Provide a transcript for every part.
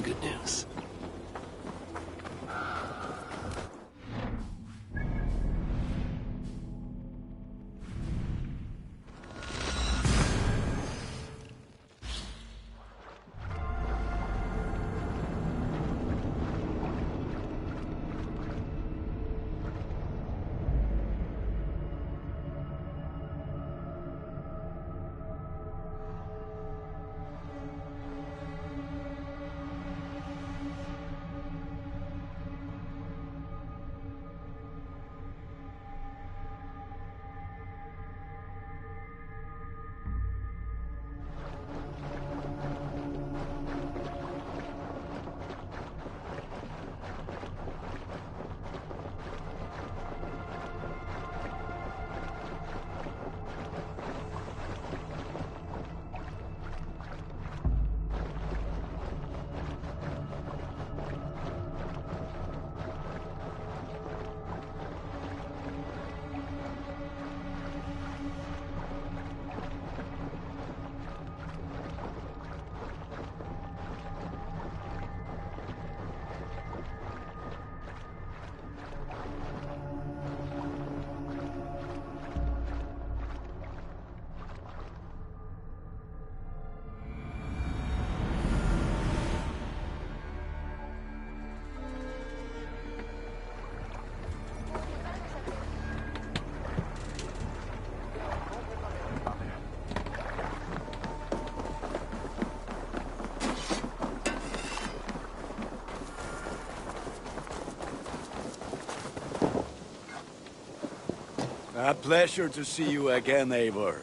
good news. A pleasure to see you again, Eivor.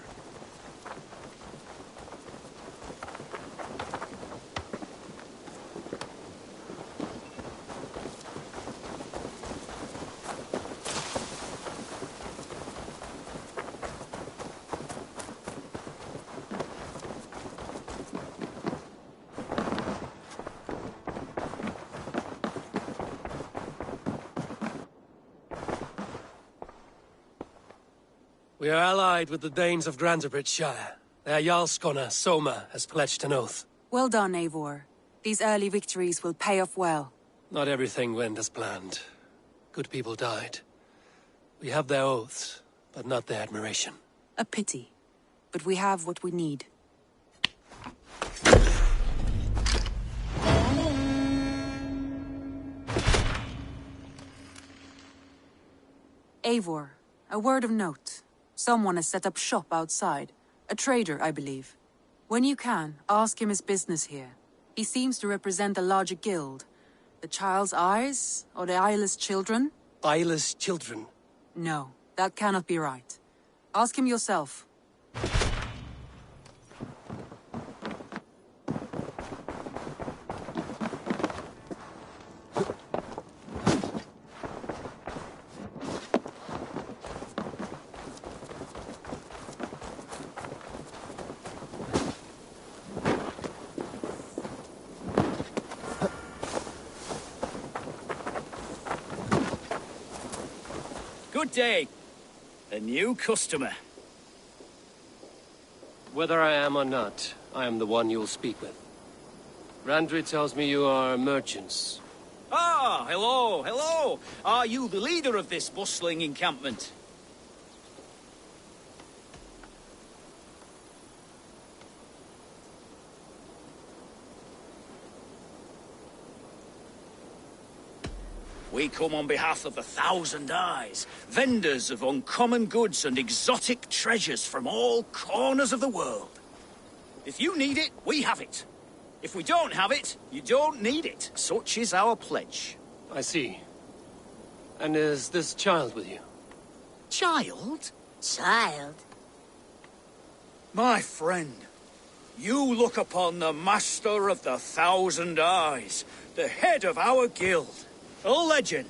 We are allied with the Danes of Shire. Their 𝐍𝐤𝐜➏ Soma has pledged an oath. Well done, Eivor. These early victories will pay off well. Not everything went as planned. Good people died. We have their oaths, but not their admiration. A pity. But we have what we need. Eivor, a word of note. Someone has set up shop outside. A trader, I believe. When you can, ask him his business here. He seems to represent a larger guild. The Child's Eyes, or the Eyeless Children? Eyeless children? No, that cannot be right. Ask him yourself. Good day. A new customer. Whether I am or not, I am the one you'll speak with. Randri tells me you are merchants. Ah, hello, hello. Are you the leader of this bustling encampment? We come on behalf of the Thousand Eyes, vendors of uncommon goods and exotic treasures from all corners of the world. If you need it, we have it. If we don't have it, you don't need it. Such is our pledge. I see. And is this child with you? Child? Child? My friend, you look upon the master of the Thousand Eyes, the head of our guild. A legend,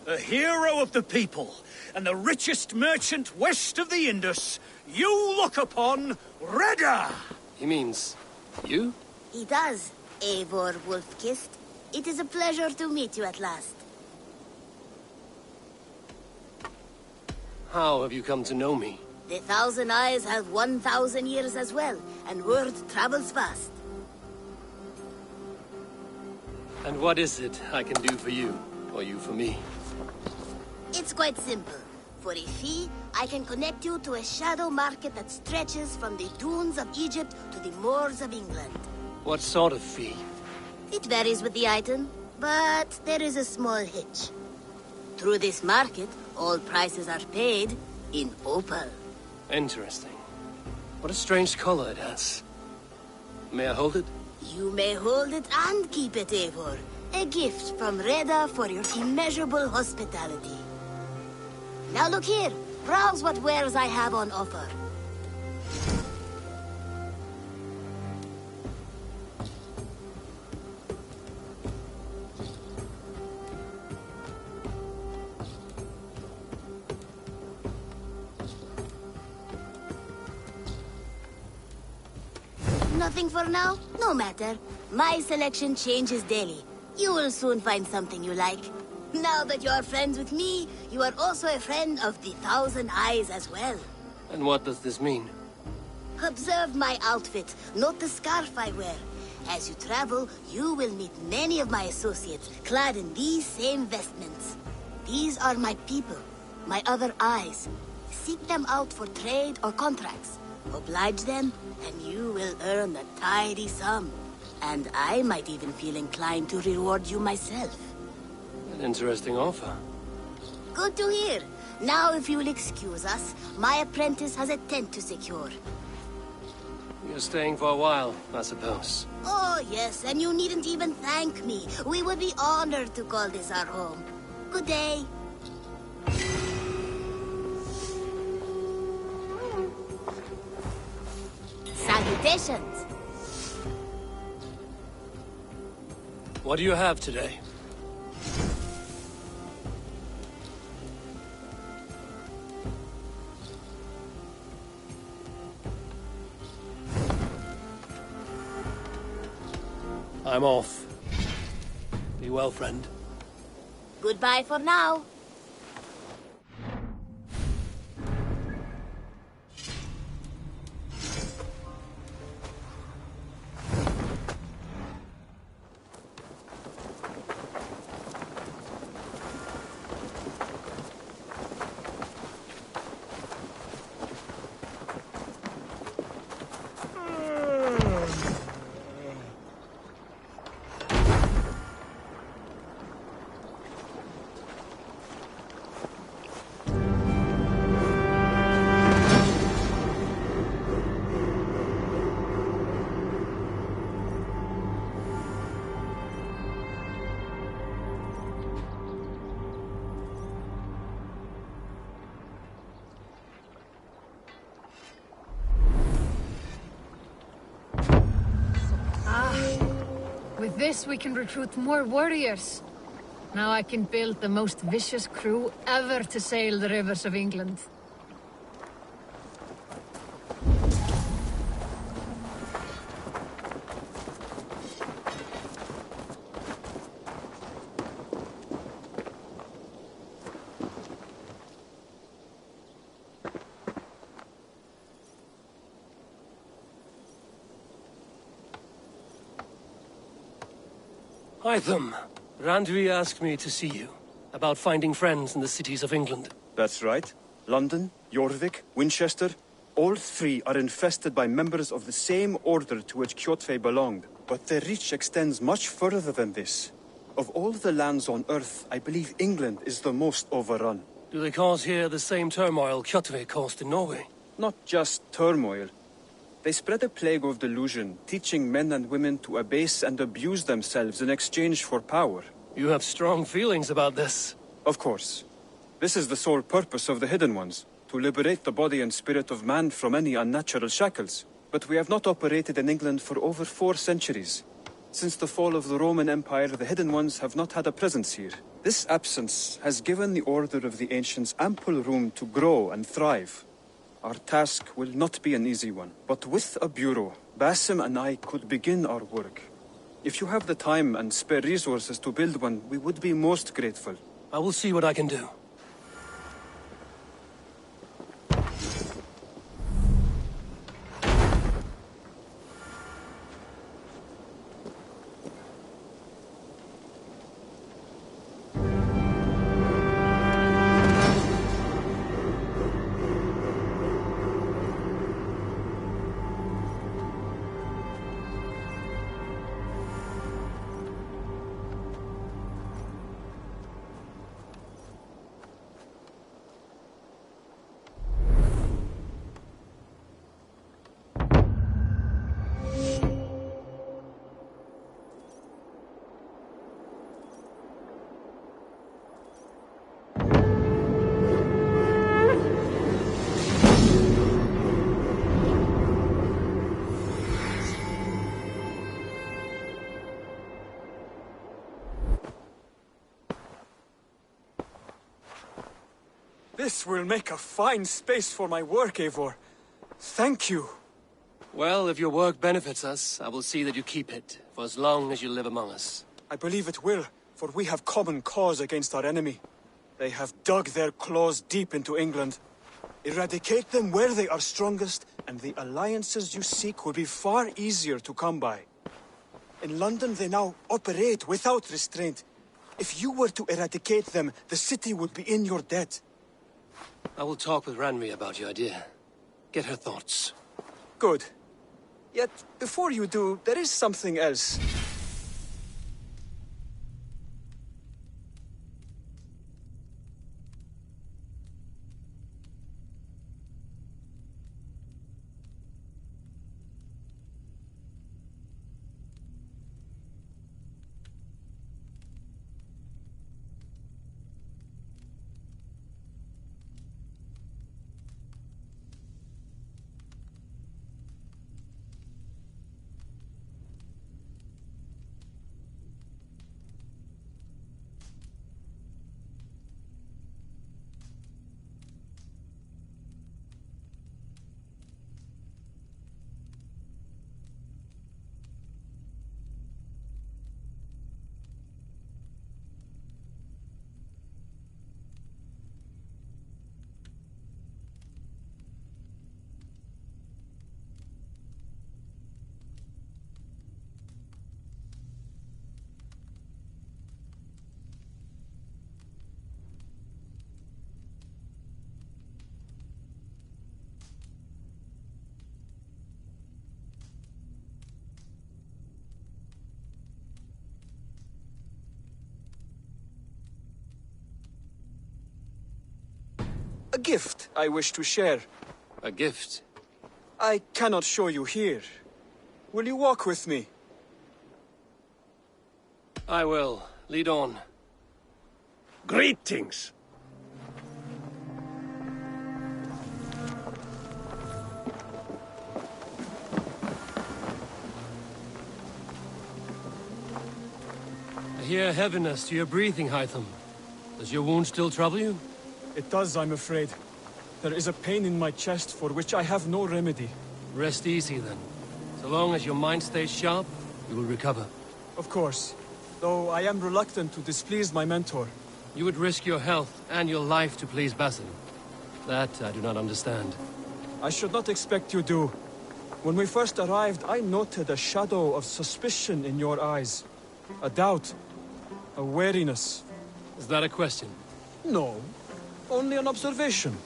a hero of the people, and the richest merchant west of the Indus. You look upon Redda! He means you? He does, Eivor 𝐍𝐤𝐜➏. It is a pleasure to meet you at last. How have you come to know me? The Thousand Eyes have 1,000 years as well, and word travels fast. And what is it I can do for you, or you for me? It's quite simple. For a fee, I can connect you to a shadow market that stretches from the dunes of Egypt to the moors of England. What sort of fee? It varies with the item, but there is a small hitch. Through this market, all prices are paid in opal. Interesting. What a strange color it has. May I hold it? You may hold it and keep it, Eivor. A gift from Reda for your immeasurable hospitality. Now look here. Browse what wares I have on offer. Nothing for now? No matter. My selection changes daily. You will soon find something you like. Now that you're friends with me, you are also a friend of the Thousand Eyes as well. And what does this mean? Observe my outfit. Note the scarf I wear. As you travel, you will meet many of my associates, clad in these same vestments. These are my people, my other eyes. Seek them out for trade or contracts. Oblige them, and you will earn a tidy sum. And I might even feel inclined to reward you myself. An interesting offer. Good to hear. Now, if you will excuse us, my apprentice has a tent to secure. You're staying for a while, I suppose. Oh, yes, and you needn't even thank me. We would be honored to call this our home. Good day. Salutations. What do you have today? I'm off. Be well, friend. Goodbye for now. With this, we can recruit more warriors. Now I can build the most vicious crew ever to sail the rivers of England. Itham, Randvi asked me to see you about finding friends in the cities of England. That's right. London, 𝐍𝐤𝐜𝐿, Winchester, all three are infested by members of the same order to which 𝐸𝐞 belonged. But their reach extends much further than this. Of all the lands on Earth, I believe England is the most overrun. Do they cause here the same turmoil 𝐸𝐞 caused in Norway? Not just turmoil. They spread a plague of delusion, teaching men and women to abase and abuse themselves in exchange for power. You have strong feelings about this. Of course. This is the sole purpose of the Hidden Ones, to liberate the body and spirit of man from any unnatural shackles. But we have not operated in England for over 4 centuries. Since the fall of the Roman Empire, the Hidden Ones have not had a presence here. This absence has given the Order of the Ancients ample room to grow and thrive. Our task will not be an easy one, but with a bureau, Basim and I could begin our work. If you have the time and spare resources to build one, we would be most grateful. I will see what I can do. This will make a fine space for my work, Eivor. Thank you. Well, if your work benefits us, I will see that you keep it, for as long as you live among us. I believe it will, for we have common cause against our enemy. They have dug their claws deep into England. Eradicate them where they are strongest, and the alliances you seek will be far easier to come by. In London, they now operate without restraint. If you were to eradicate them, the city would be in your debt. I will talk with Randvi about your idea. Get her thoughts. Good. Yet, before you do, there is something else. A gift I wish to share. A gift? I cannot show you here. Will you walk with me? I will. Lead on. Greetings. I hear heaviness to your breathing, 𝐍𝐤𝐜𝐞. Does your wound still trouble you? It does, I'm afraid. There is a pain in my chest for which I have no remedy. Rest easy, then. So long as your mind stays sharp, you will recover. Of course. Though I am reluctant to displease my mentor. You would risk your health and your life to please Basin. That I do not understand. I should not expect you do. When we first arrived, I noted a shadow of suspicion in your eyes. A doubt. A wariness. Is that a question? No. Only an observation.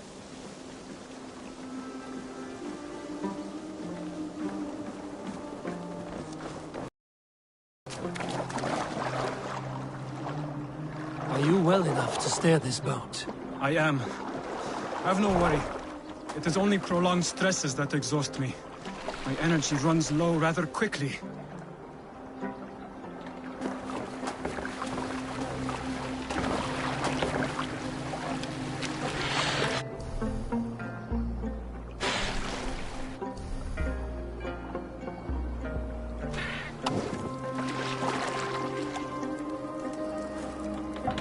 Are you well enough to steer this boat? I am. Have no worry. It is only prolonged stresses that exhaust me. My energy runs low rather quickly.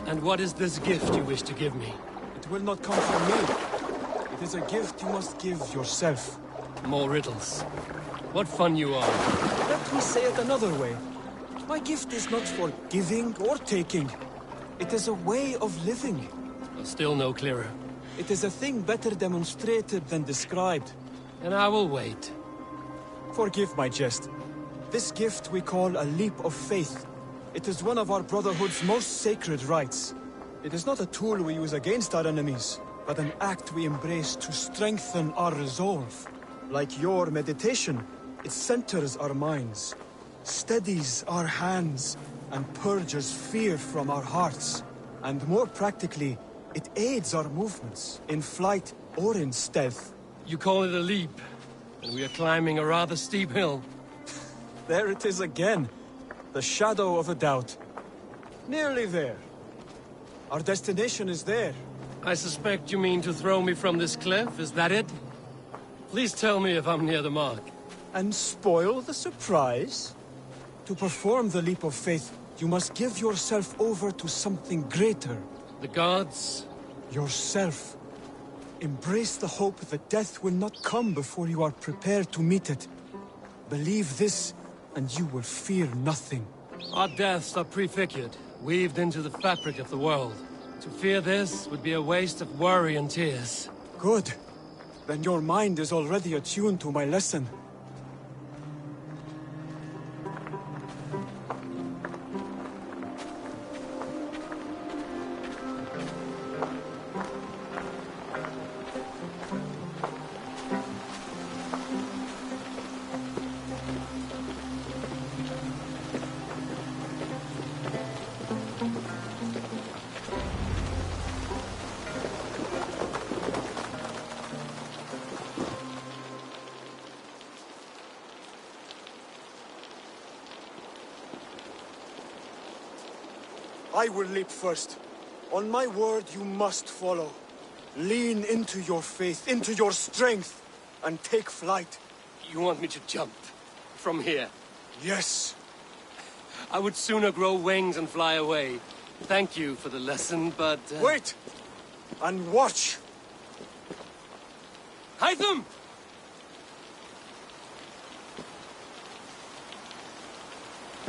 And what is this gift you wish to give me? It will not come from me. It is a gift you must give yourself. More riddles. What fun you are. Let me say it another way. My gift is not for giving or taking. It is a way of living. Still no clearer. It is a thing better demonstrated than described. And I will wait. Forgive my jest. This gift we call a leap of faith. It is one of our Brotherhood's most sacred rites. It is not a tool we use against our enemies, but an act we embrace to strengthen our resolve. Like your meditation, it centers our minds, steadies our hands, and purges fear from our hearts. And more practically, it aids our movements, in flight or in stealth. You call it a leap, and we are climbing a rather steep hill. There it is again. The shadow of a doubt. Nearly there. Our destination is there. I suspect you mean to throw me from this cliff, is that it? Please tell me if I'm near the mark. And spoil the surprise? To perform the leap of faith, you must give yourself over to something greater. The gods? Yourself. Embrace the hope that death will not come before you are prepared to meet it. Believe this, and you will fear nothing. Our deaths are prefigured, weaved into the fabric of the world. To fear this would be a waste of worry and tears. Good. Then your mind is already attuned to my lesson. I will leap first. On my word, you must follow. Lean into your faith, into your strength, and take flight. You want me to jump? From here? Yes. I would sooner grow wings and fly away. Thank you for the lesson, but... Wait! And watch! 𝐍𝐤𝐜𝐞!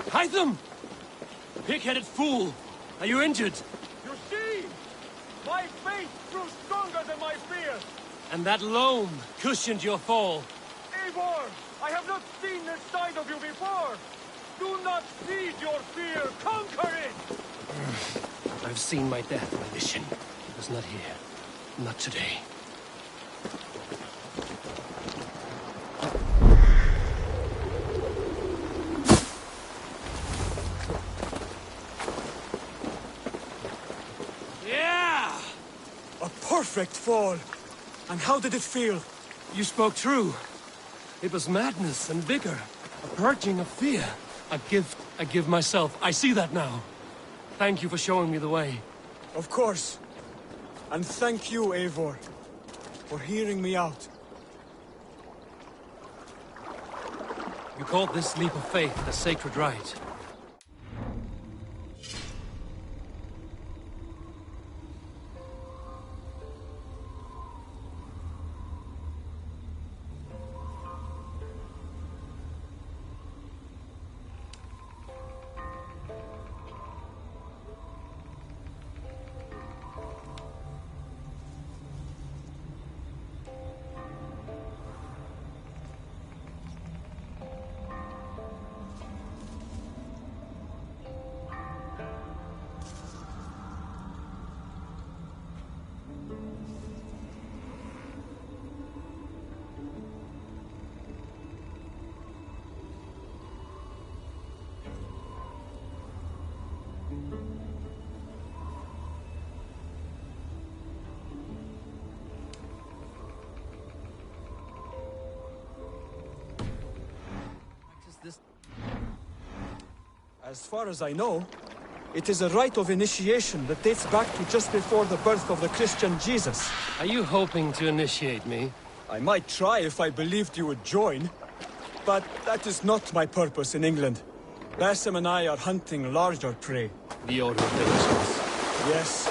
𝐍𝐤𝐜𝐞! Pig-headed fool! Are you injured? You see? My faith grew stronger than my fear. And that loam cushioned your fall. Eivor, I have not seen this side of you before. Do not feed your fear, conquer it! I've seen my death in a vision. It was not here. Not today. Perfect fall. And how did it feel? You spoke true. It was madness and vigor, a purging of fear. A gift I give myself. I see that now. Thank you for showing me the way. Of course. And thank you, Eivor, for hearing me out. You called this leap of faith a sacred rite. As far as I know, it is a rite of initiation that dates back to just before the birth of the Christian Jesus. Are you hoping to initiate me? I might try if I believed you would join, but that is not my purpose in England. Basim and I are hunting larger prey. The Order of Diligence. Yes.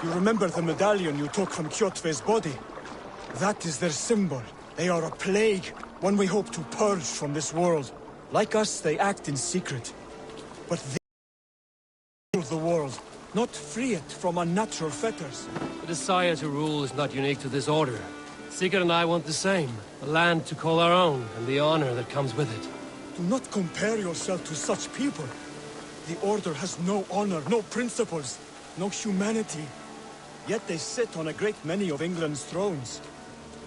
You remember the medallion you took from 𝐍𝐤𝐜𝐞's body? That is their symbol. They are a plague, one we hope to purge from this world. Like us, they act in secret. But they rule the world, not free it from unnatural fetters. The desire to rule is not unique to this order. Sigurd and I want the same. A land to call our own, and the honor that comes with it. Do not compare yourself to such people. The Order has no honor, no principles, no humanity. Yet they sit on a great many of England's thrones.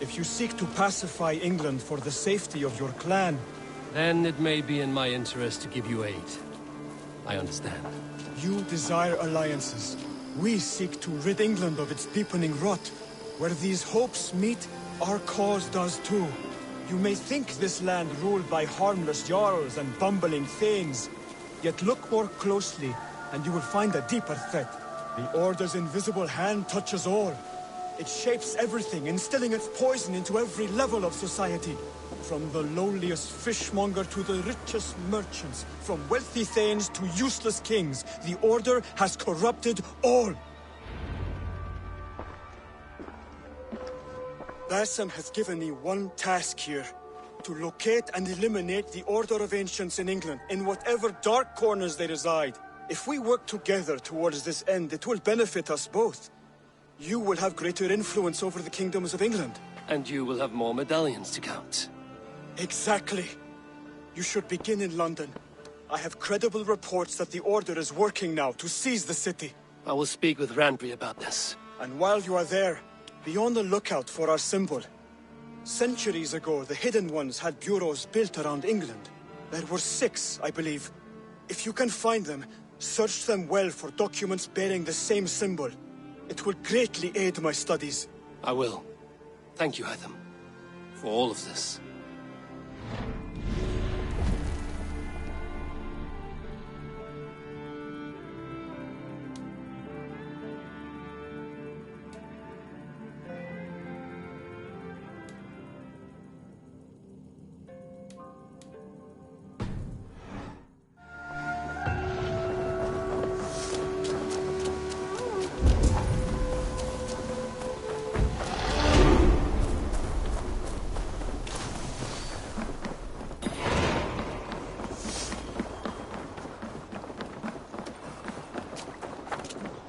If you seek to pacify England for the safety of your clan... Then it may be in my interest to give you aid. I understand. You desire alliances. We seek to rid England of its deepening rot. Where these hopes meet, our cause does too. You may think this land ruled by harmless jarls and bumbling thanes. Yet look more closely, and you will find a deeper threat. The Order's invisible hand touches all. It shapes everything, instilling its poison into every level of society. From the lowliest fishmonger to the richest merchants, from wealthy thanes to useless kings, the Order has corrupted all. Basim has given me one task here. To locate and eliminate the Order of Ancients in England, in whatever dark corners they reside. If we work together towards this end, it will benefit us both. You will have greater influence over the kingdoms of England. And you will have more medallions to count. Exactly. You should begin in London. I have credible reports that the Order is working now to seize the city. I will speak with Randbury about this. And while you are there, be on the lookout for our symbol. Centuries ago, the Hidden Ones had bureaus built around England. There were 6, I believe. If you can find them, search them well for documents bearing the same symbol. It will greatly aid my studies. I will. Thank you, 𝐍𝐸𝐜𝐻, for all of this.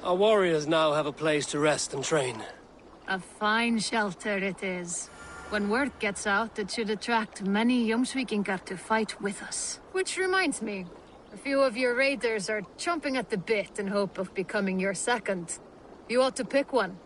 Our warriors now have a place to rest and train. A fine shelter it is. When word gets out, it should attract many 𝐍𝐢𝐜𝐞 to fight with us. Which reminds me, a few of your raiders are chomping at the bit in hope of becoming your second. You ought to pick one.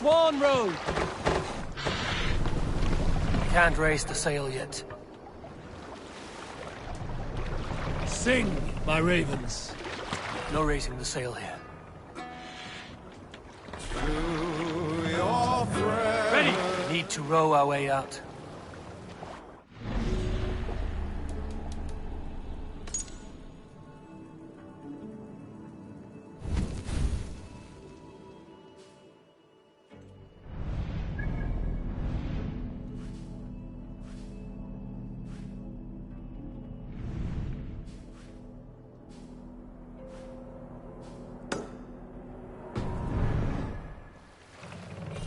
Swan Road! Can't raise the sail yet. Sing, my ravens. No raising the sail here. Ready! We need to row our way out.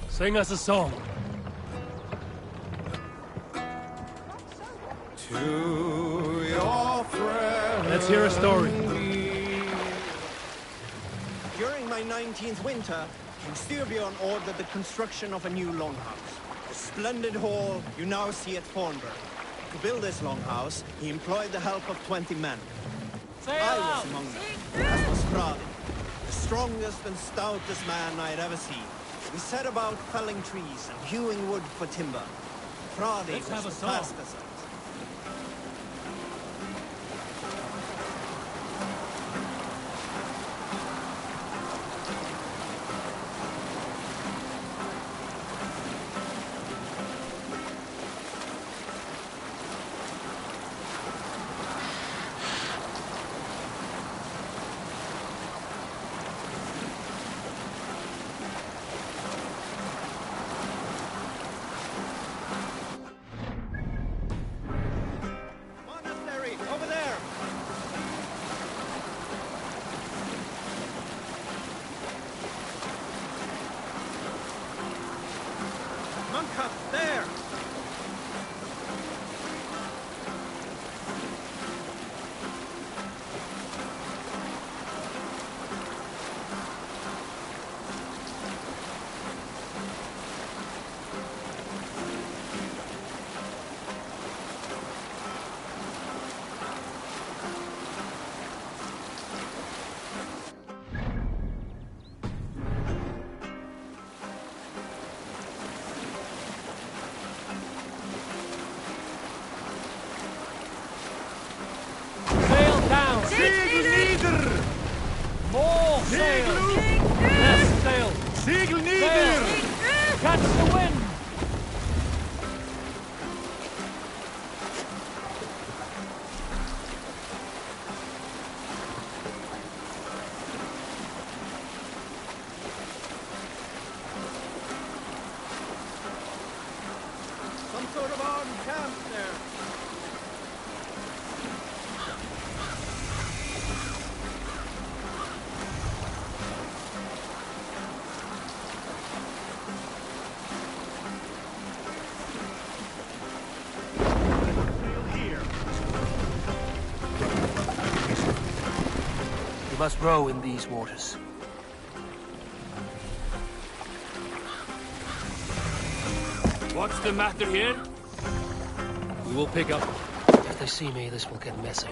Sing us a song. To your friend. Let's hear a story. During my 19th winter, King Styrbjorn ordered the construction of a new longhouse. A splendid hall you now see at Thornburg. To build this longhouse, he employed the help of 20 men. I was among them, as was Fradi, the strongest and stoutest man I had ever seen. We set about felling trees and hewing wood for timber. Fradi was the fastest. There! More sail! Less sail! Segel nieder! Catch the wind! Some sort of armed camp there. We must row in these waters. What's the matter here? We will pick up. If they see me, this will get messy.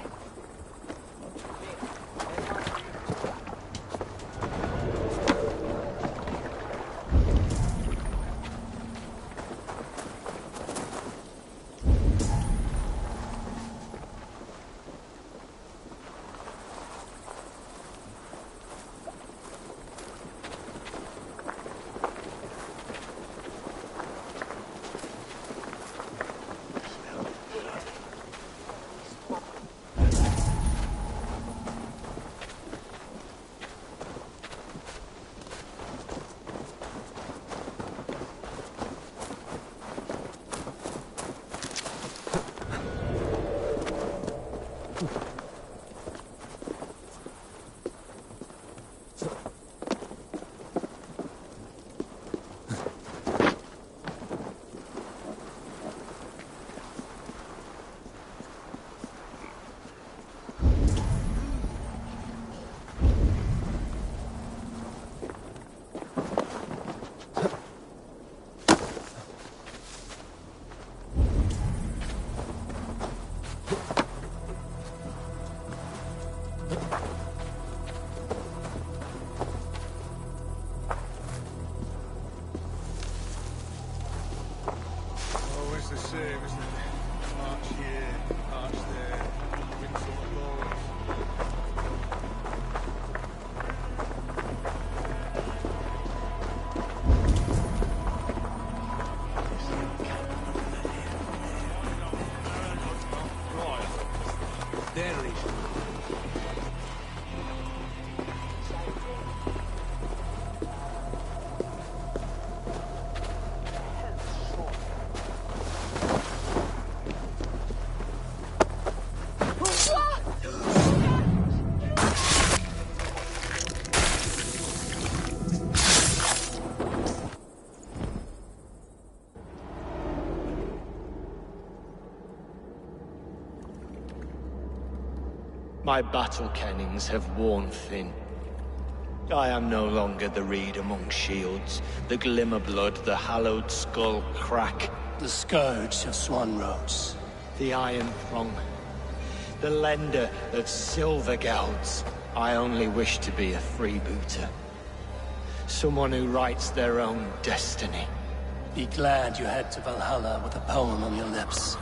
My battle kennings have worn thin. I am no longer the reed among shields, the glimmer blood, the hallowed skull crack. The scourge of Swanrose. The iron prong. The lender of silver gelds. I only wish to be a freebooter. Someone who writes their own destiny. Be glad you head to Valhalla with a poem on your lips.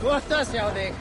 Kohta, 𝐍𝐤𝐜𝐞.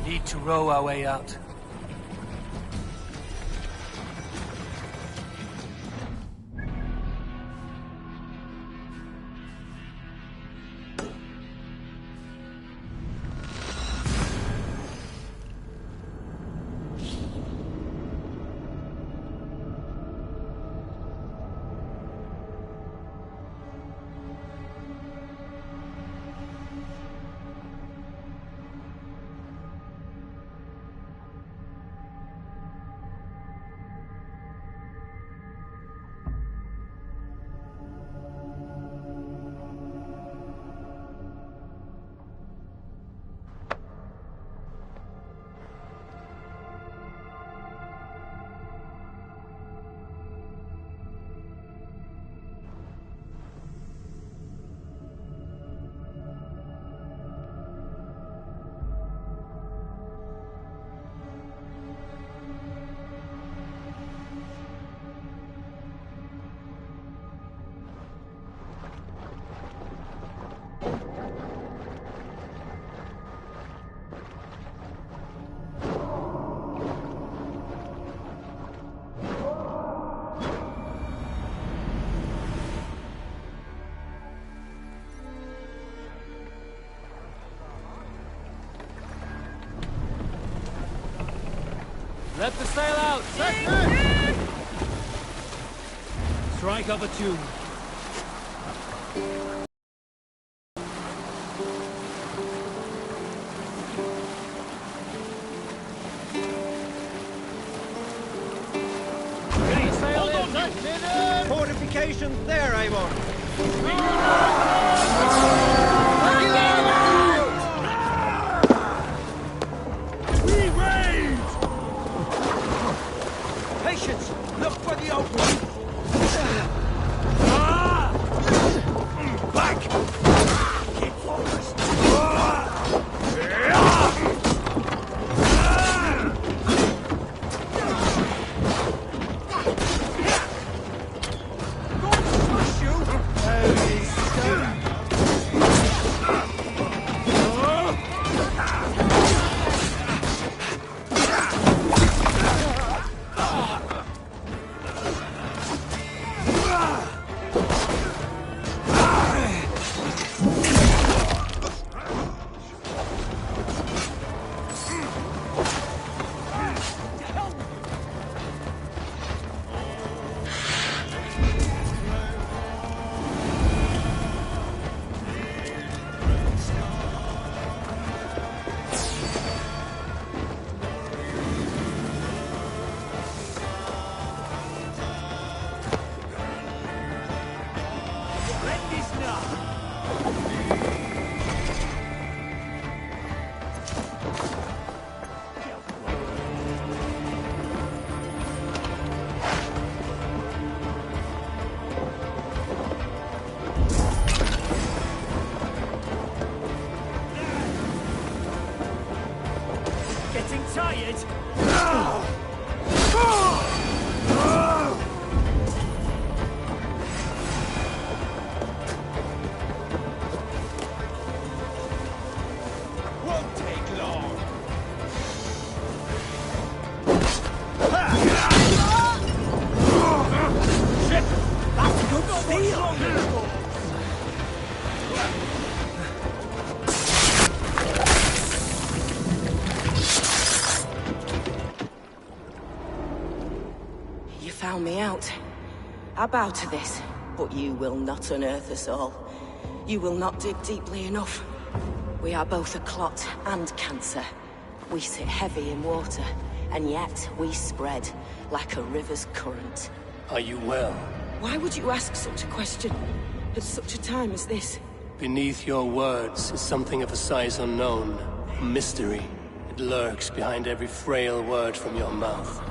Need to row our way out. Let the sail out! Strike up a tune. Fortifications there, Eivor. We raid! Patience! Look for the opening! it! Won't take long. Shit! That's a good steal! You found me out. I bow to this, but you will not unearth us all. You will not dig deeply enough. We are both a clot and cancer. We sit heavy in water, and yet we spread like a river's current. Are you well? Why would you ask such a question at such a time as this? Beneath your words is something of a size unknown, a mystery. It lurks behind every frail word from your mouth.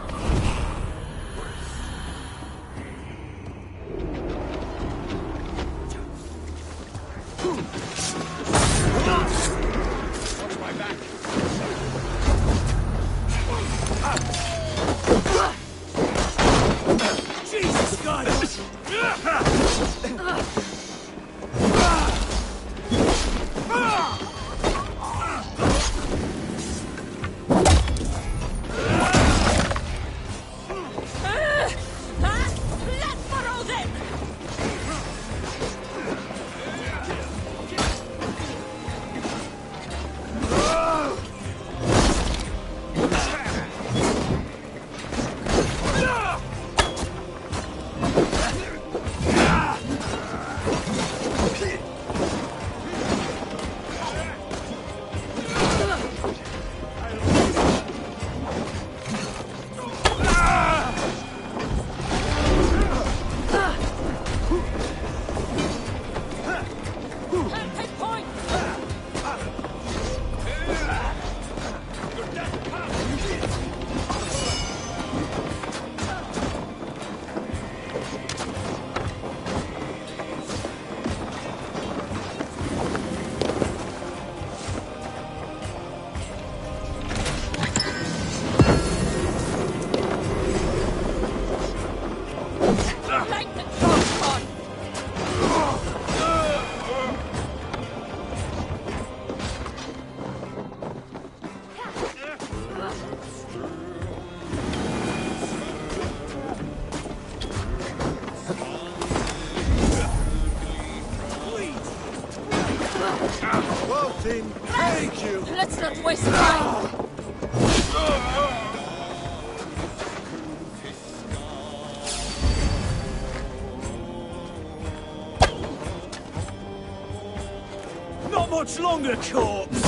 Jesus, guys! Let's borrow them! Take point! Light the torch on! 𝐍𝐤𝐜𝐞. Let's not waste time. Not much longer, corpse!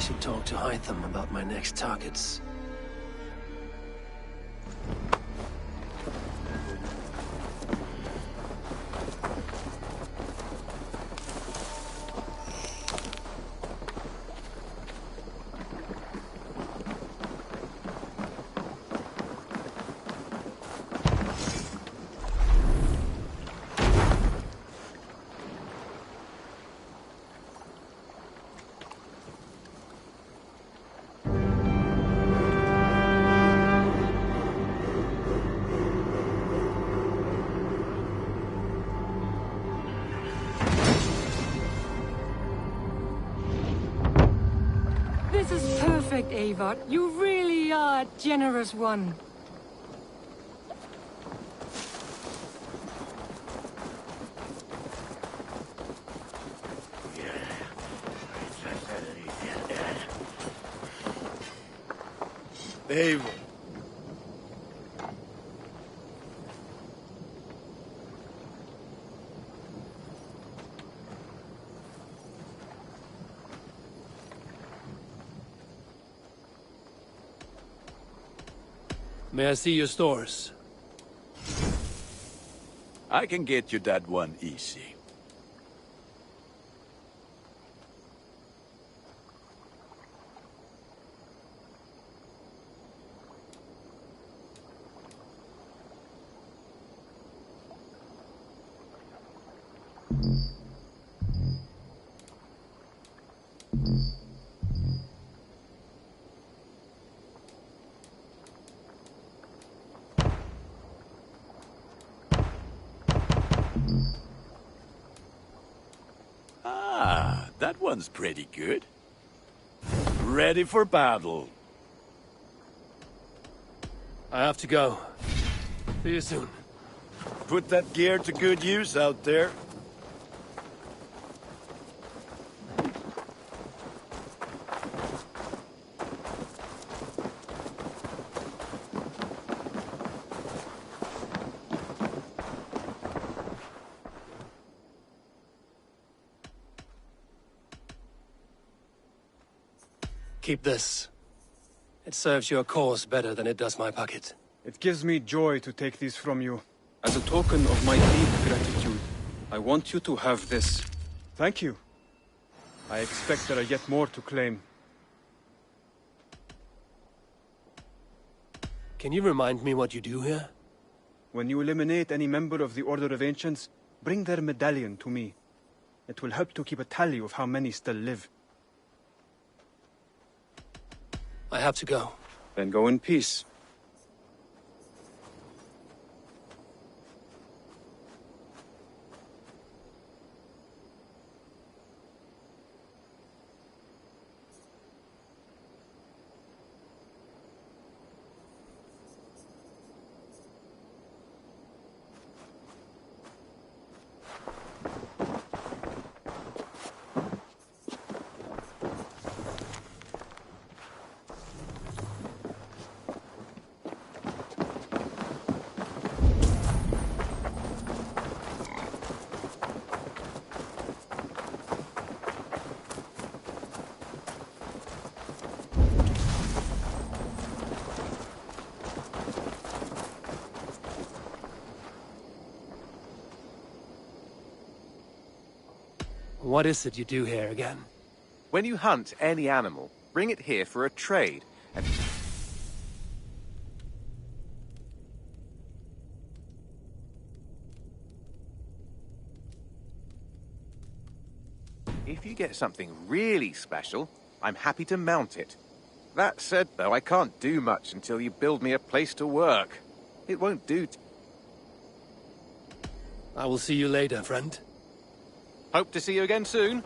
should talk to 𝐍𝐤𝐜𝐿 about my next targets. This is perfect, Eivor. You really are a generous one. Eivor. May I see your stores? I can get you that one easy. Ah, that one's pretty good. Ready for battle. I have to go. See you soon. Put that gear to good use out there. Keep this. It serves your cause better than it does my pocket. It gives me joy to take these from you. As a token of my deep gratitude, I want you to have this. Thank you. I expect there are yet more to claim. Can you remind me what you do here? When you eliminate any member of the Order of Ancients, bring their medallion to me. It will help to keep a tally of how many still live. I have to go. Then go in peace. What is it you do here again? When you hunt any animal, bring it here for a trade, and... If you get something really special, I'm happy to mount it. That said, though, I can't do much until you build me a place to work. It won't do. I will see you later, friend. Hope to see you again soon.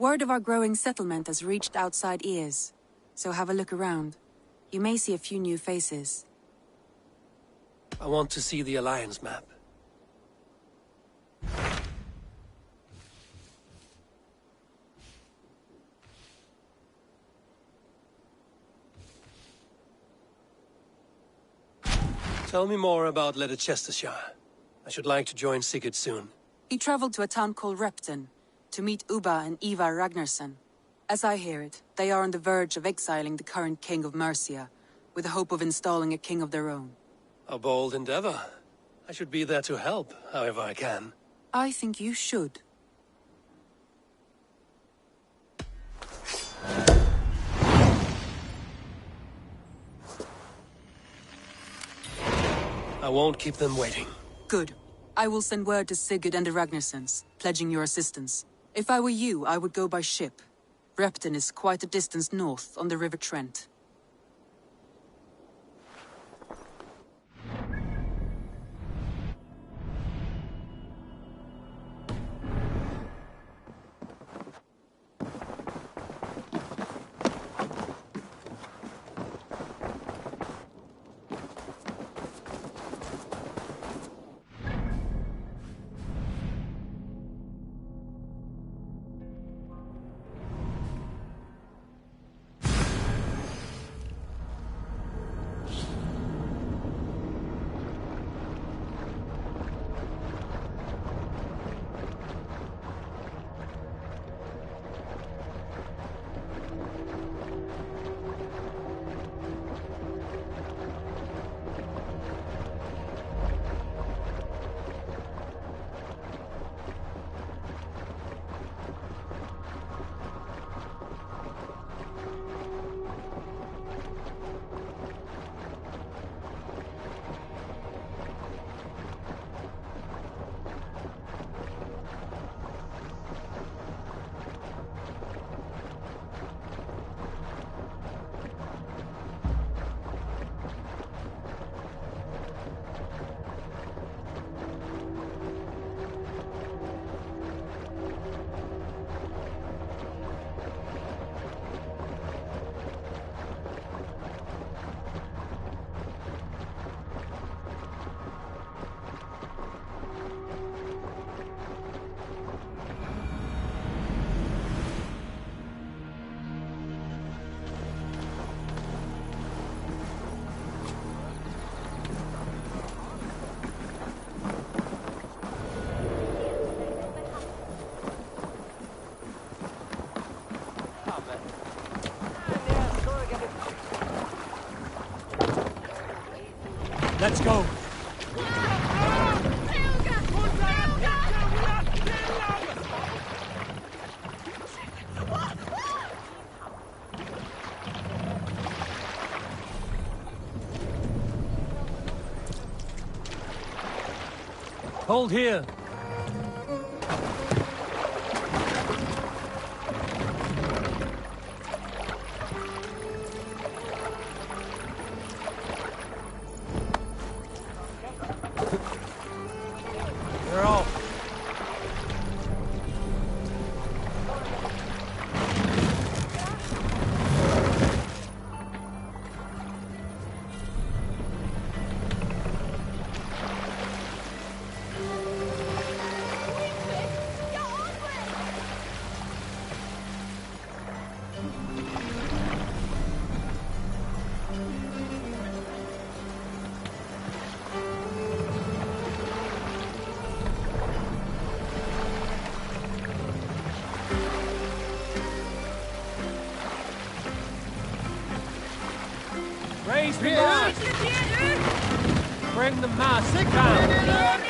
Word of our growing settlement has reached outside ears, so have a look around. You may see a few new faces. I want to see the Alliance map. Tell me more about Ledecesteshire. I should like to join Sigurd soon. He traveled to a town called Repton to meet Ubba and Ivar Ragnarsson. As I hear it, they are on the verge of exiling the current king of Mercia, with the hope of installing a king of their own. A bold endeavor. I should be there to help, however I can. I think you should. I won't keep them waiting. Good. I will send word to Sigurd and the Ragnarssons, pledging your assistance. If I were you, I would go by ship. Repton is quite a distance north on the River Trent. Let's go. Hold here. They're off. Raise the mast! Bring the mast down!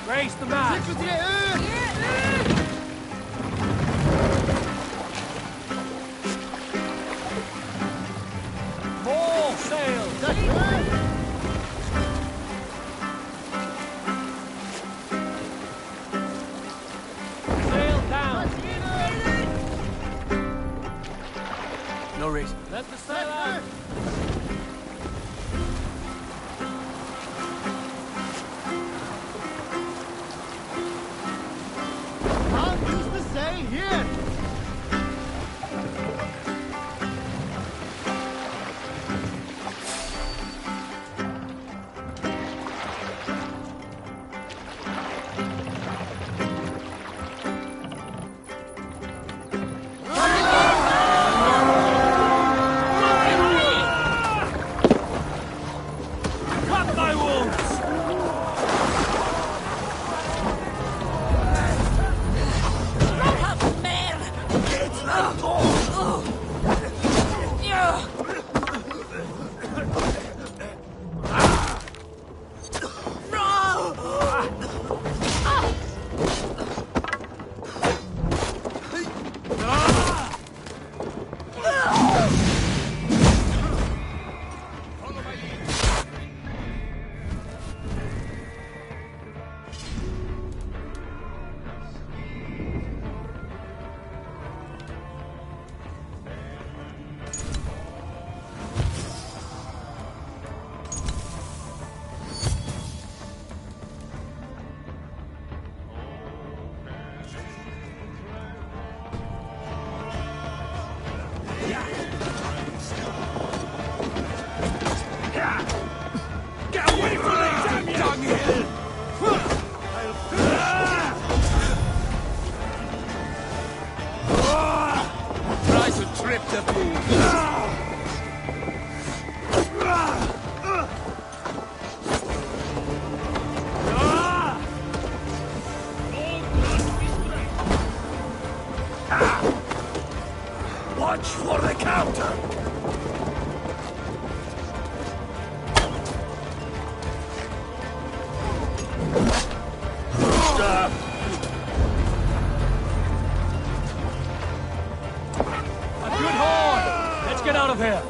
Raise the mast! More sail! Sail down! No reason. Let the sail out! Watch for the counter! A good horn! Let's get out of here!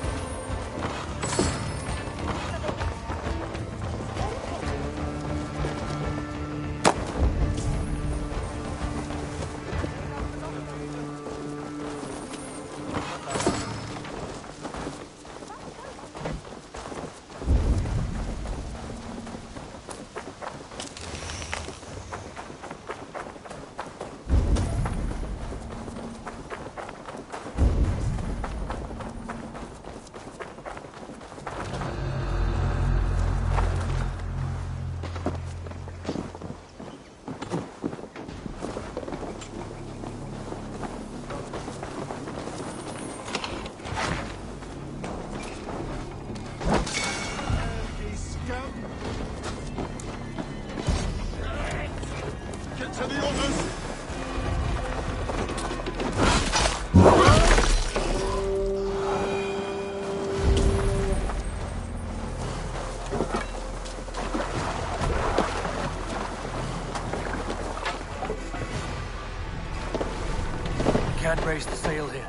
Can't raise the sail here.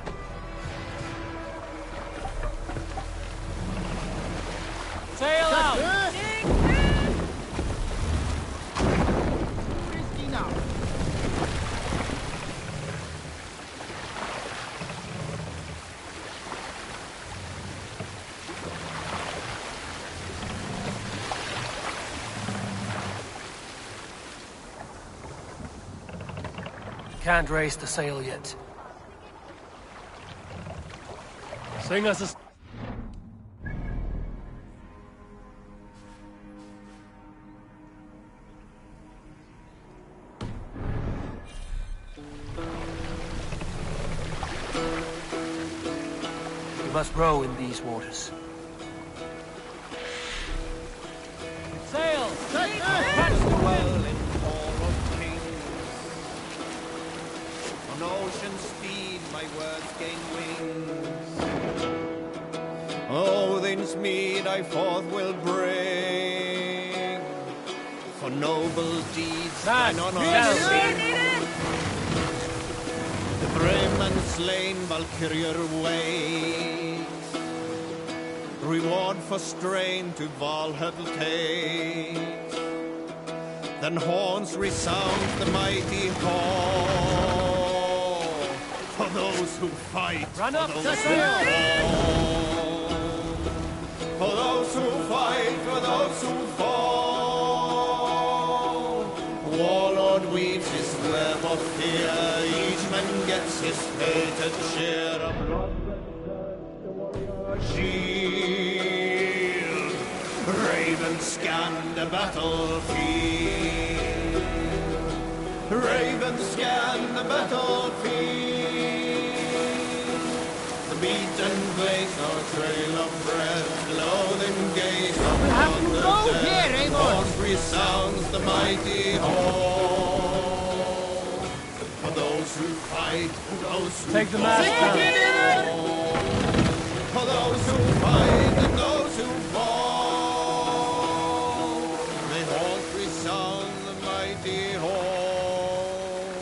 Sail out! Can't raise the sail yet. Sing us a... We must row in these waters. Sail! Catch the well in Hall of Kings. On ocean speed my words gain wings. Odin's mead I forth will bring, for noble deeds thine honor sing. The brave man slain Valkyrier waits, reward for strain to Valhall takes. Then horns resound the mighty hall, for those who fight, Run up for to those sail! who fall. For those who fight, for those who fall. Warlord weaves his web of fear, each man gets his fated share of blood. Shield, ravens scan the battlefield. Ravens scan the battlefield. The beaten place, our trail of bread, loathing gaze upon the dead. Horns resounds the mighty hall, for those who fight, those who Take the mask down. For those who fight and those who fall, may all resound the mighty hall.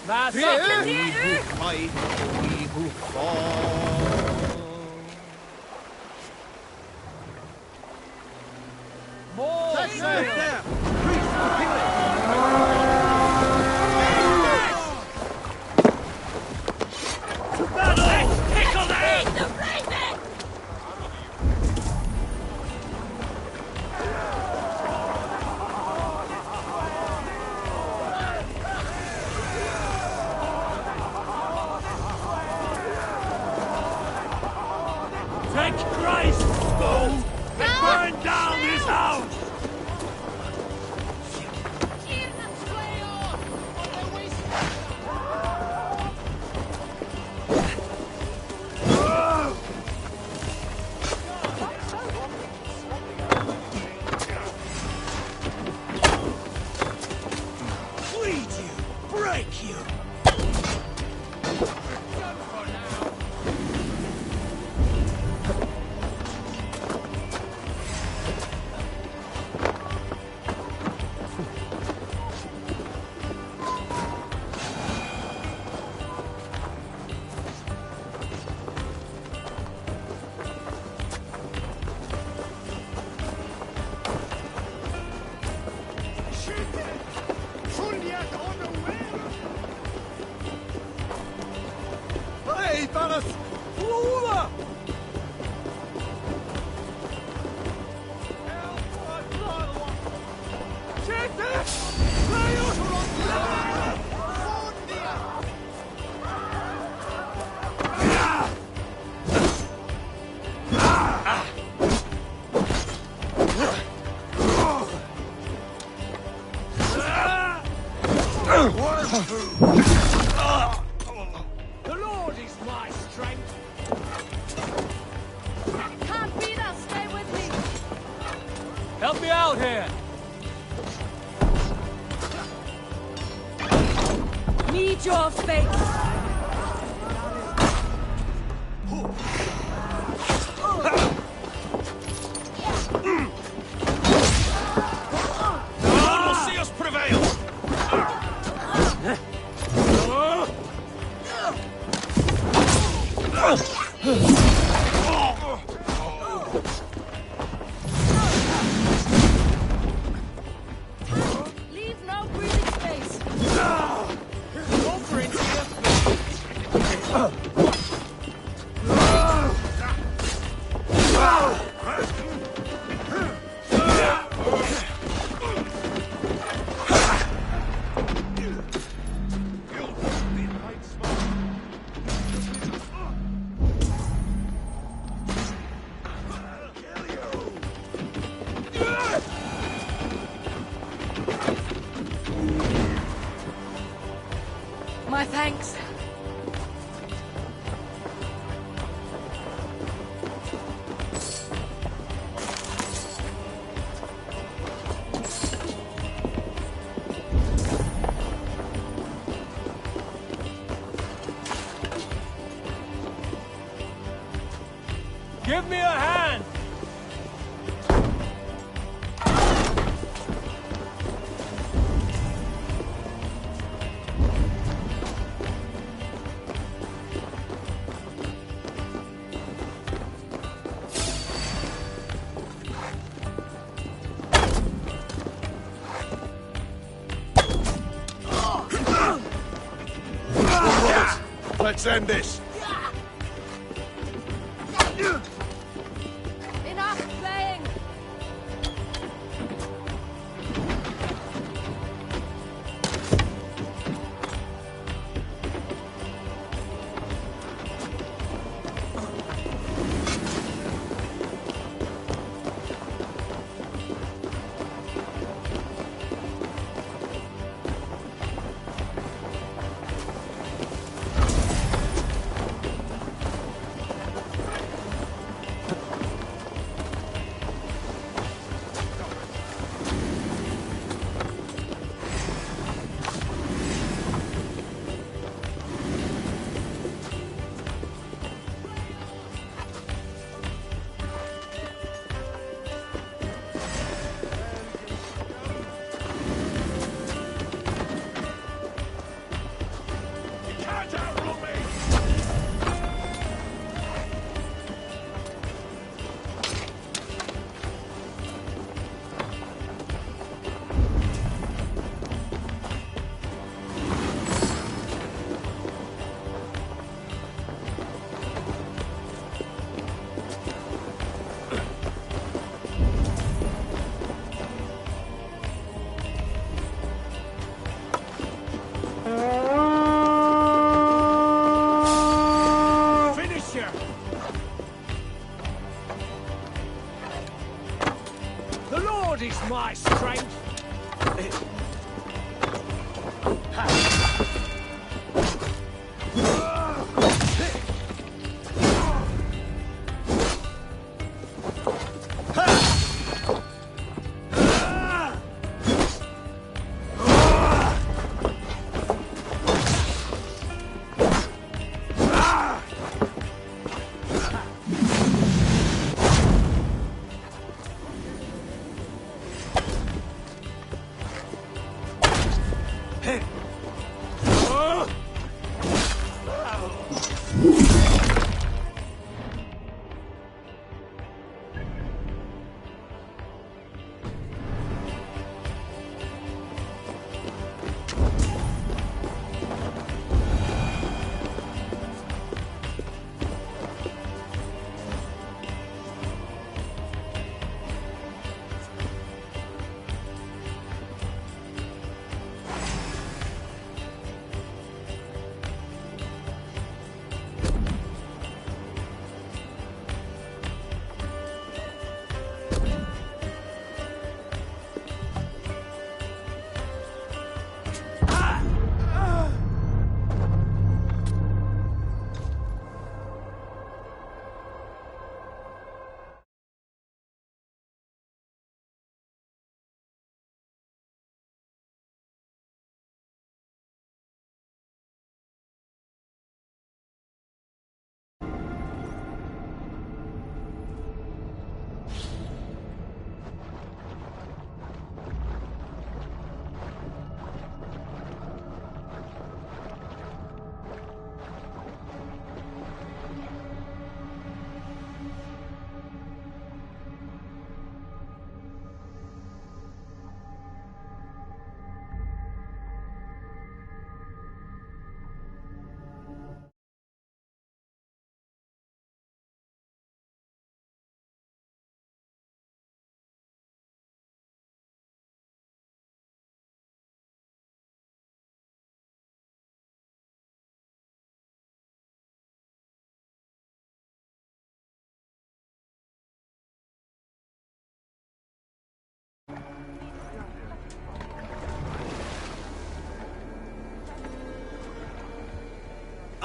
Mask We who fight, we who fall. More sail. Take Christ, fool! And burn down this house! Bleed you! Break you! Hey, Thanos! Lula! The Lord is my strength. Can't beat us. Stay with me. Help me out here. Meet your fate. God will see us prevail! Leave no breathing space. My thanks. Give me a hand. Let's end this! Enough playing.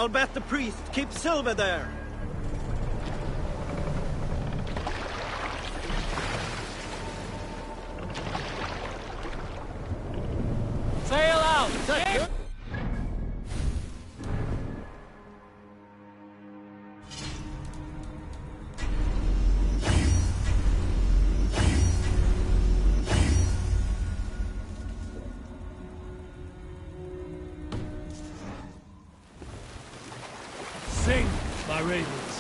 I'll bet the priest keeps silver there. Sail out! Sing, my ravens.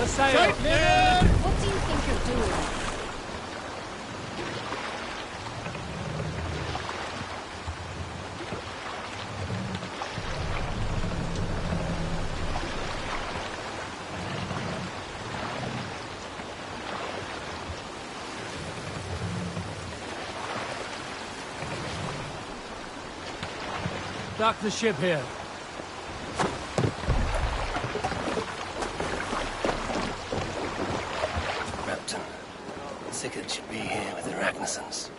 The sail! What do you think you're doing? Dock the ship here. 𝐍𝐤𝐜𝐞 should be here with the Ragnarsons.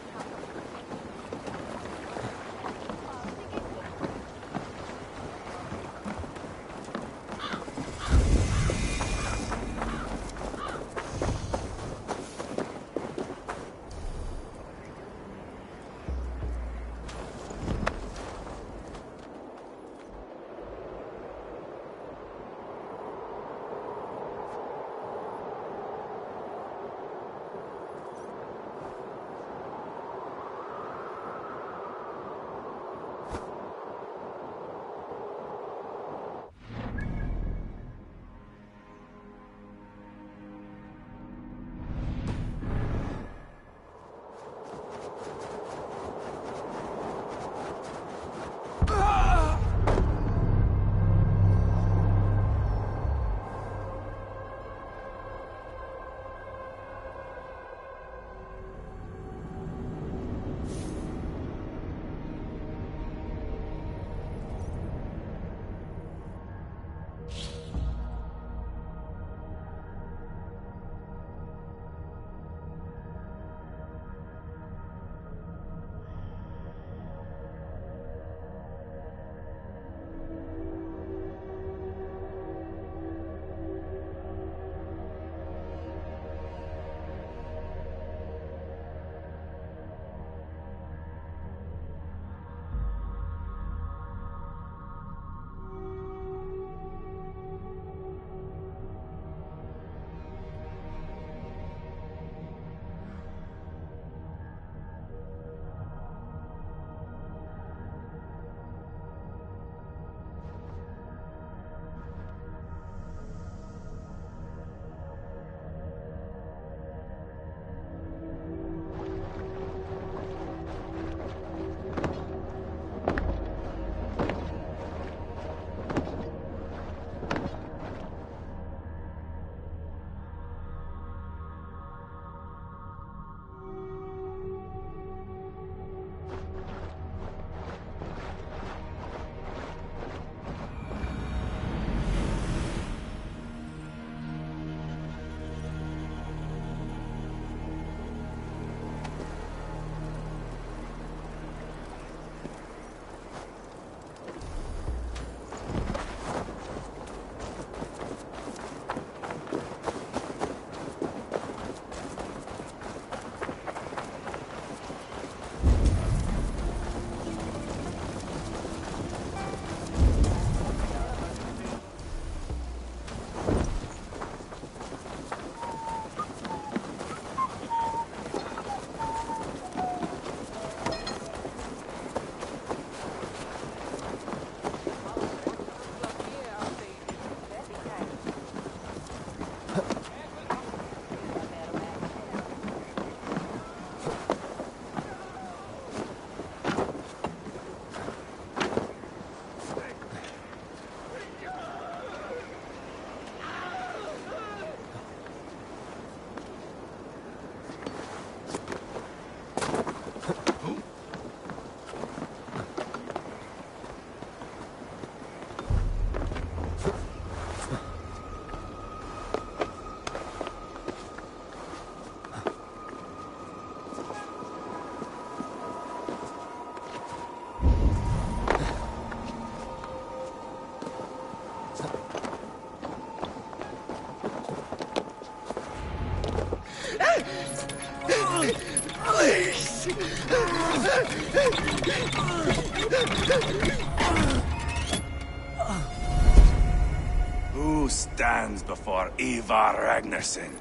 Who stands before Ivar Ragnarsson?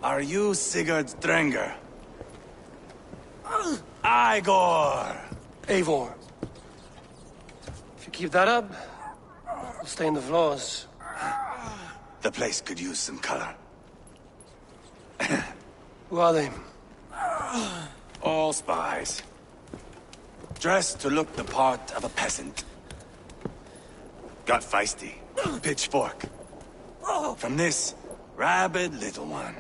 Are you Sigurd Drenger? Igor! Eivor. If you keep that up, it'll stain the floors. The place could use some color. Who are they? All spies. Dressed to look the part of a peasant. Got feisty. Pitchfork. From this rabid little one.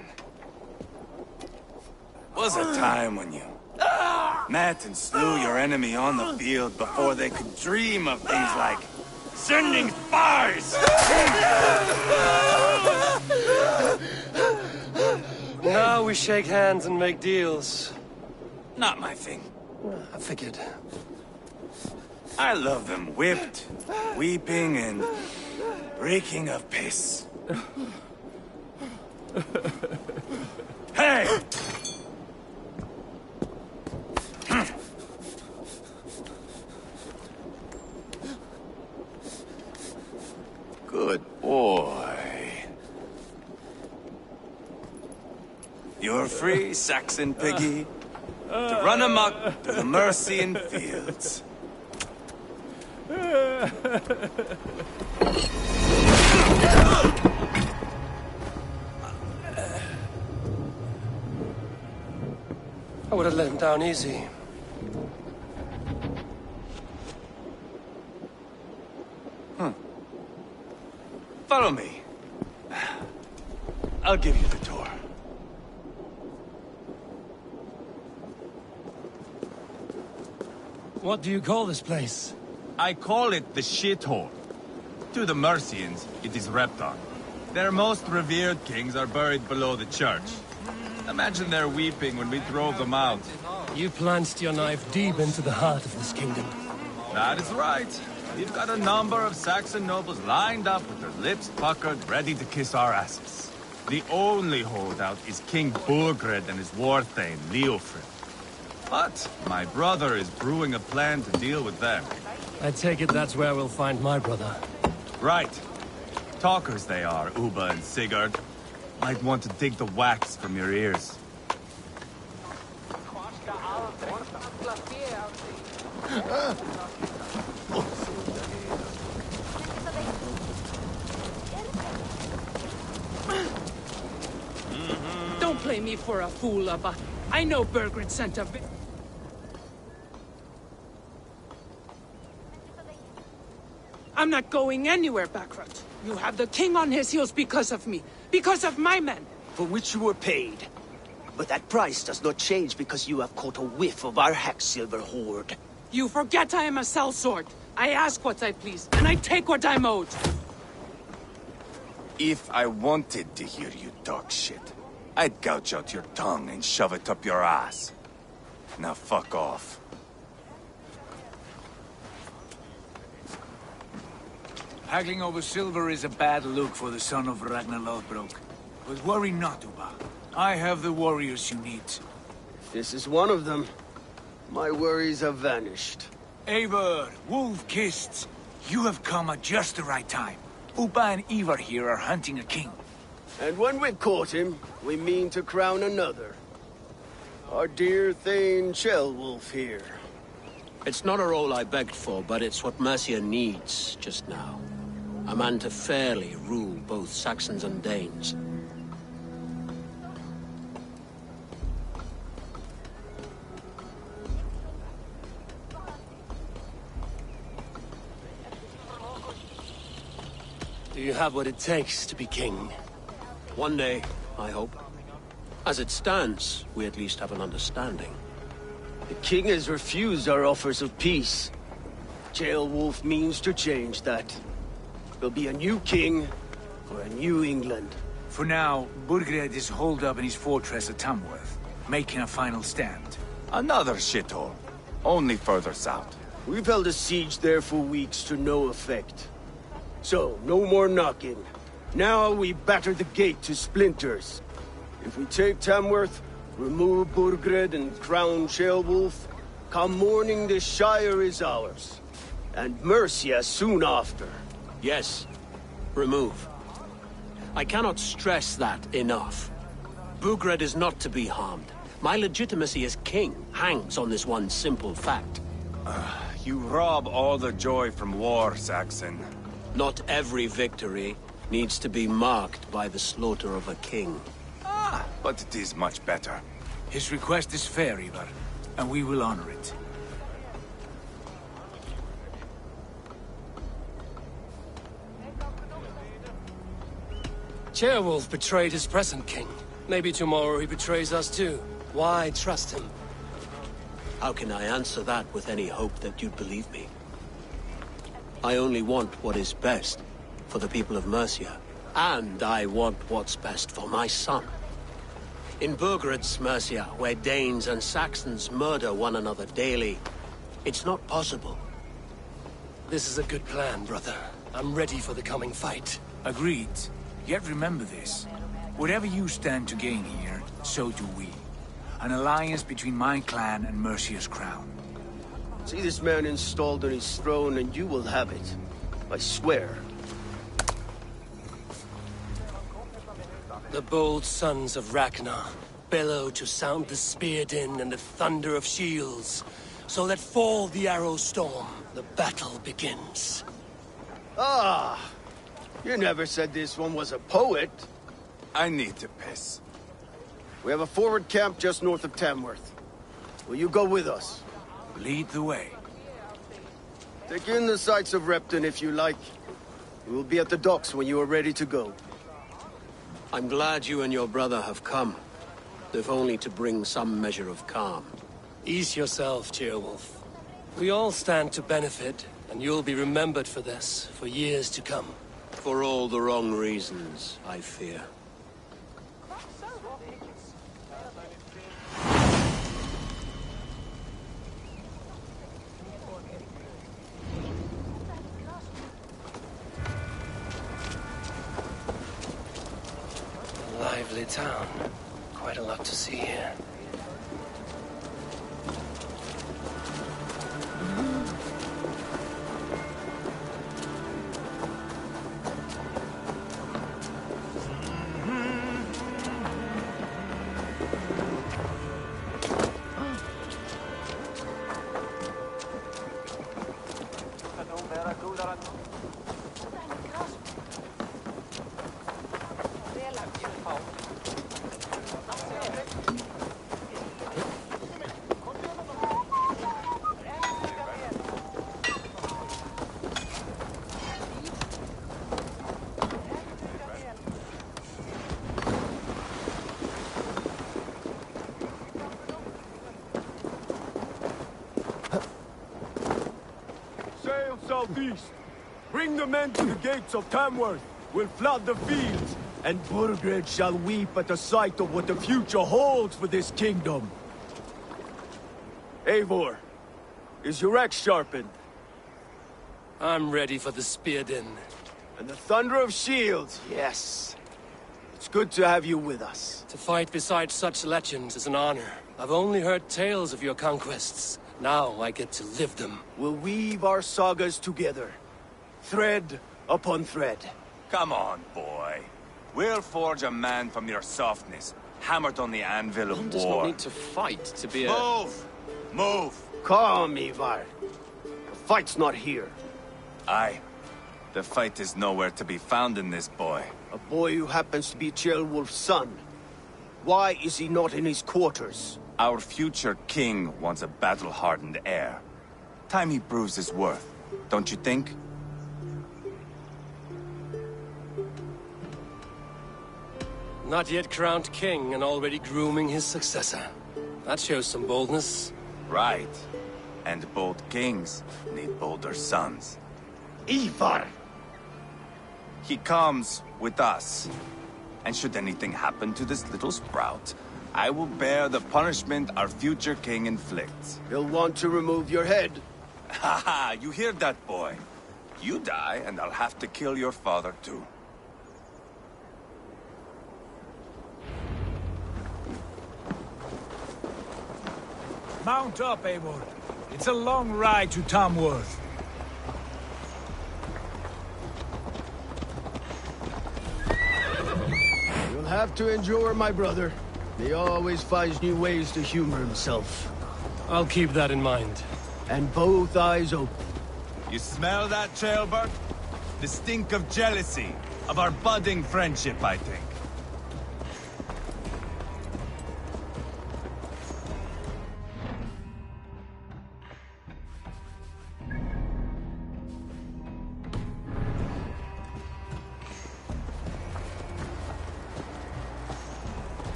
Was a time when you met and slew your enemy on the field before they could dream of things like sending spies! Now we shake hands and make deals. Not my thing. I figured. I love them whipped, weeping, and reeking of piss. Hey! Good boy. You're free, Saxon piggy, to run amok to the Mercian fields. I would have let him down easy. Follow me. I'll give you the tour. What do you call this place? I call it the shithole. To the Mercians, it is Repton. Their most revered kings are buried below the church. Imagine their weeping when we drove them out. You plunged your knife deep into the heart of this kingdom. That is right. We've got a number of Saxon nobles lined up with their lips puckered, ready to kiss our asses. The only holdout is King Burgred and his war thane, Leofrid. But my brother is brewing a plan to deal with them. I take it that's where we'll find my brother. Right. Talkers they are, Uba and Sigurd. Might want to dig the wax from your ears. Don't play me for a fool, Abba. I know Burgred sent a I'm not going anywhere, Backrut. You have the king on his heels because of me. Because of my men. For which you were paid. But that price does not change because you have caught a whiff of our Hacksilver hoard. You forget I am a sellsword. I ask what I please, and I take what I'm owed. If I wanted to hear you talk shit, I'd gouge out your tongue and shove it up your ass. Now fuck off. Haggling over silver is a bad look for the son of Ragnar Lothbrok. But worry not, Uba. I have the warriors you need. This is one of them. My worries have vanished. Eivor, wolf-kissed, you have come at just the right time. Uba and Ivar here are hunting a king. And when we've caught him, we mean to crown another. Our dear Thane 𝐍𝐤𝐜 here. It's not a role I begged for, but it's what Mercia needs just now. A man to fairly rule both Saxons and Danes. Do you have what it takes to be king? One day, I hope. As it stands, we at least have an understanding. The king has refused our offers of peace. 𝐍𝐤𝐜 means to change that. There'll be a new king for a new England. For now, Burgred is holed up in his fortress at Tamworth, making a final stand. Another shithole. Only further south. We've held a siege there for weeks to no effect. So, no more knocking. Now we batter the gate to splinters. If we take Tamworth, remove Burgred and crown 𝐍𝐤𝐜, come morning the Shire is ours. And Mercia soon after. Yes, remove. I cannot stress that enough. Burgred is not to be harmed. My legitimacy as king hangs on this one simple fact. You rob all the joy from war, Saxon. Not every victory needs to be marked by the slaughter of a king. But it is much better. His request is fair, Ivar, and we will honor it. 𝐍𝐤𝐜 betrayed his present king. Maybe tomorrow he betrays us too. Why trust him? How can I answer that with any hope that you'd believe me? I only want what is best for the people of Mercia. And I want what's best for my son. In Burgred's Mercia, where Danes and Saxons murder one another daily, it's not possible. This is a good plan, brother. I'm ready for the coming fight. Agreed. Yet remember this. Whatever you stand to gain here, so do we. An alliance between my clan and Mercia's crown. See this man installed on his throne and you will have it. I swear. The bold sons of Ragnar bellow to sound the spear din and the thunder of shields, so that fall the arrow storm, the battle begins. Ah! You never said this one was a poet. I need to piss. We have a forward camp just north of Tamworth. Will you go with us? Lead the way. Take in the sights of Repton if you like. We will be at the docks when you are ready to go. I'm glad you and your brother have come, if only to bring some measure of calm. Ease yourself, 𝐍𝐤𝐜. We all stand to benefit, And you'll be remembered for this, for years to come. For all the wrong reasons, I fear. A lively town. Quite a lot to see here. Southeast. Bring the men to the gates of Tamworth. We'll flood the fields, and Burgred shall weep at the sight of what the future holds for this kingdom. Eivor, is your axe sharpened? I'm ready for the spear din. And the thunder of shields, yes. It's good to have you with us. To fight beside such legends is an honor. I've only heard tales of your conquests. Now I get to live them. We'll weave our sagas together, thread upon thread. Come on, boy. We'll forge a man from your softness, hammered on the anvil of war. One does not need to fight to be a... Move! Move! Calm, Ivar. The fight's not here. Aye. The fight is nowhere to be found in this boy. A boy who happens to be Ceolwulf's son. Why is he not in his quarters? Our future king wants a battle-hardened heir. Time he proves his worth, don't you think? Not yet crowned king and already grooming his successor. That shows some boldness. Right. And bold kings need bolder sons. Ivar! He comes with us. And should anything happen to this little sprout, I will bear the punishment our future king inflicts. He'll want to remove your head. Ha ha! You hear that, boy? You die, and I'll have to kill your father, too. Mount up, Eivor. It's a long ride to Tamworth. You'll have to endure, my brother. He always finds new ways to humor himself. I'll keep that in mind. And both eyes open. You smell that, Ceolbert? The stink of jealousy, of our budding friendship, I think.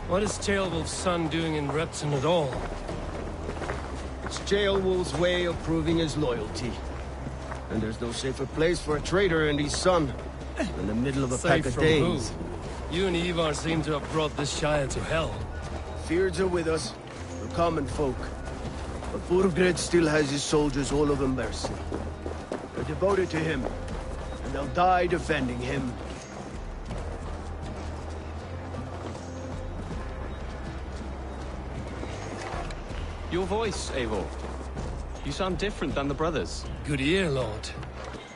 What is Ceolwulf's son doing in Repton at all? It's Ceolwulf's way of proving his loyalty. And there's no safer place for a traitor and his son than the middle of a pack of Danes. Who? You and Ivar seem to have brought this Shire to hell. Fears are with us. We're common folk. But Burgred still has his soldiers all over Mercia. They're devoted to him, and they'll die defending him. Your voice, Eivor. You sound different than the brothers. Good ear, Lord.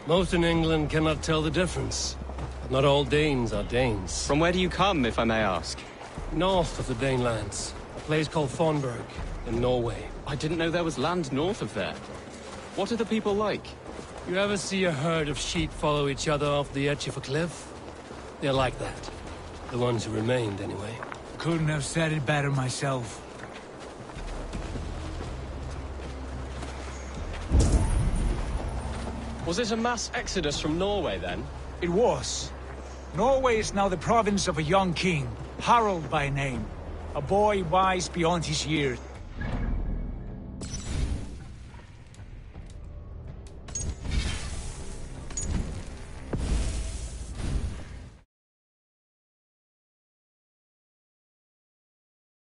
Most in England cannot tell the difference. But not all Danes are Danes. From where do you come, if I may ask? North of the Danelands. A place called Fornburg, in Norway. I didn't know there was land north of there. What are the people like? You ever see a herd of sheep follow each other off the edge of a cliff? They're like that. The ones who remained, anyway. Couldn't have said it better myself. Was it a mass exodus from Norway, then? It was. Norway is now the province of a young king, Harald by name. A boy wise beyond his years.